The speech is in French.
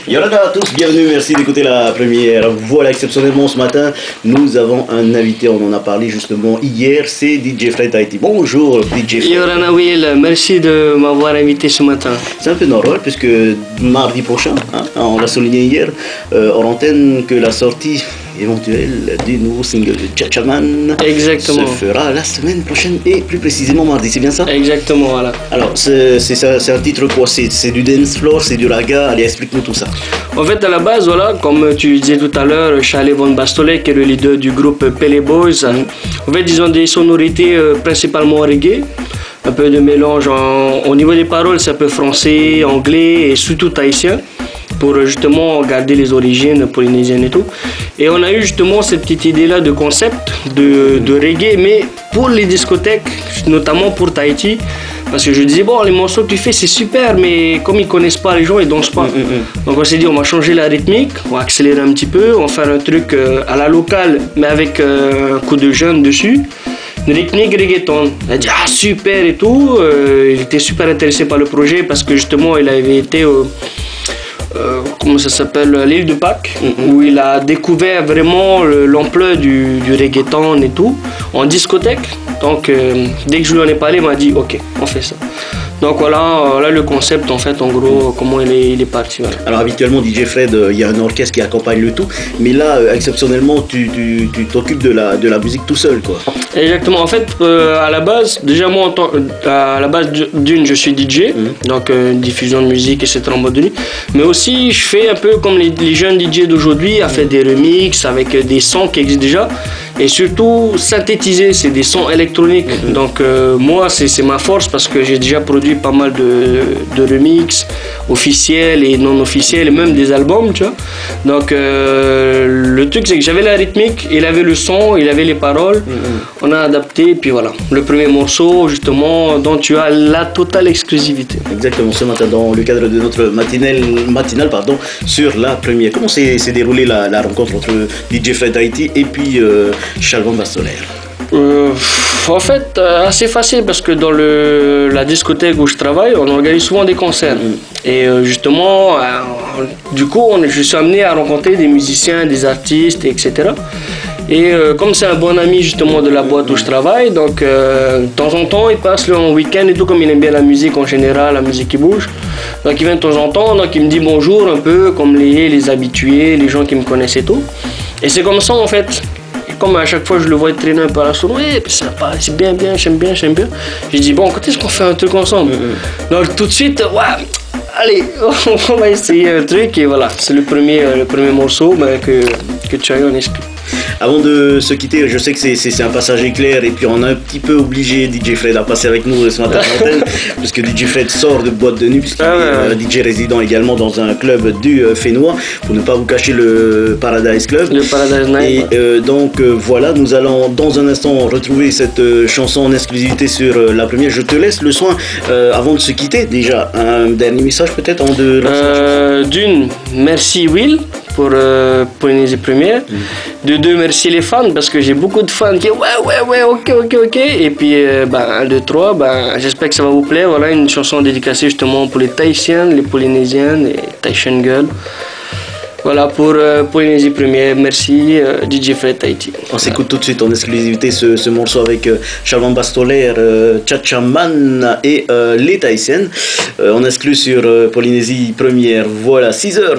Yorana à tous, bienvenue, merci d'écouter la première. Voilà, exceptionnellement ce matin, nous avons un invité, on en a parlé justement hier, c'est DJ Fred Tahiti. Bonjour DJ Fred. Yorana Will, merci de m'avoir invité ce matin. C'est un peu normal puisque mardi prochain, on l'a souligné hier, en antenne, que la sortie éventuelle du nouveau single de Chachaman Exactement. se fera la semaine prochaine et plus précisément mardi, c'est bien ça? Exactement, voilà. Alors, c'est un titre quoi? C'est du dance floor, c'est du raga, allez explique-nous tout ça. En fait, à la base, voilà, comme tu disais tout à l'heure, Charlie Van Bastolet, qui est le leader du groupe Pele Boys, en fait, ils ont des sonorités principalement reggae, un peu de mélange au niveau des paroles, c'est un peu français, anglais et surtout tahitien, pour justement garder les origines polynésiennes et tout. Et on a eu justement cette petite idée-là de concept de reggae, mais pour les discothèques, notamment pour Tahiti, parce que je disais, bon, les morceaux que tu fais, c'est super, mais comme ils connaissent pas les gens, ils dansent pas. Donc on s'est dit, on va changer la rythmique, on va accélérer un petit peu, on va faire un truc à la locale, mais avec un coup de jeune dessus. Une rythmique reggaeton. Il a dit, ah super et tout. Il était super intéressé par le projet parce que justement, il avait été... comment ça s'appelle, l'île de Pâques, où il a découvert vraiment l'ampleur du reggaeton et tout, en discothèque. Donc dès que je lui en ai parlé, il m'a dit ok, on fait ça. Donc voilà le concept en fait, en gros, comment il est parti. Voilà. Alors habituellement DJ Fred, il y a un orchestre qui accompagne le tout, mais là exceptionnellement tu t'occupes de la musique tout seul quoi. Exactement, en fait à la base, déjà moi à la base d'une je suis DJ, donc diffusion de musique etc. en mode de nuit, mais aussi je fais un peu comme les jeunes DJ d'aujourd'hui, à faire des remixes avec des sons qui existent déjà. Et surtout synthétiser, c'est des sons électroniques. Donc moi c'est ma force parce que j'ai déjà produit pas mal de remix officiels et non officiels et même des albums, tu vois. Donc le truc c'est que j'avais la rythmique, il avait le son, il avait les paroles. On a adapté et puis voilà. Le premier morceau justement dont tu as la totale exclusivité. Exactement, ce matin dans le cadre de notre matinale sur la première. Comment s'est déroulée la rencontre entre DJ Fred Tahiti et puis Charles Van Bastolet? En fait, assez facile parce que dans la discothèque où je travaille, on organise souvent des concerts. Et justement, du coup, je suis amené à rencontrer des musiciens, des artistes, etc. Et comme c'est un bon ami justement de la boîte où je travaille, donc de temps en temps il passe le week-end et tout, comme il aime bien la musique en général, la musique qui bouge. Donc il vient de temps en temps, donc il me dit bonjour un peu comme les habitués, les gens qui me connaissent et tout. Et c'est comme ça en fait. Comme à chaque fois je le vois traîner un peu à la sono, c'est bien, j'aime bien. J'ai dit bon, quand est-ce qu'on fait un truc ensemble? Donc tout de suite, ouais, allez, on va essayer un truc et voilà, c'est le premier morceau que tu as eu en esprit. Avant de se quitter, je sais que c'est un passage éclair et puis on a un petit peu obligé DJ Fred à passer avec nous ce matin à l'antenne parce que DJ Fred sort de boîte de nuit puisqu'il est DJ résident également dans un club du Fénois, pour ne pas vous cacher le Paradise Club. Le Paradise Night. Et donc voilà, nous allons dans un instant retrouver cette chanson en exclusivité sur la première. Je te laisse le soin avant de se quitter déjà, un dernier message peut-être avant de lancer d'une, merci Will pour Polynésie Première. De deux, merci les fans parce que j'ai beaucoup de fans qui disent ouais, ok. Et puis, 1, 2, 3, j'espère que ça va vous plaire. Voilà, une chanson dédicacée justement pour les Tahitiennes, les Polynésiennes et Tahitian Girls. Voilà pour Polynésie Première, merci DJ Fred Tahiti. On s'écoute tout de suite en exclusivité ce morceau avec Charles Van Bastolet, Chachaman et les Tahitiennes. On exclut sur Polynésie Première, voilà 6h.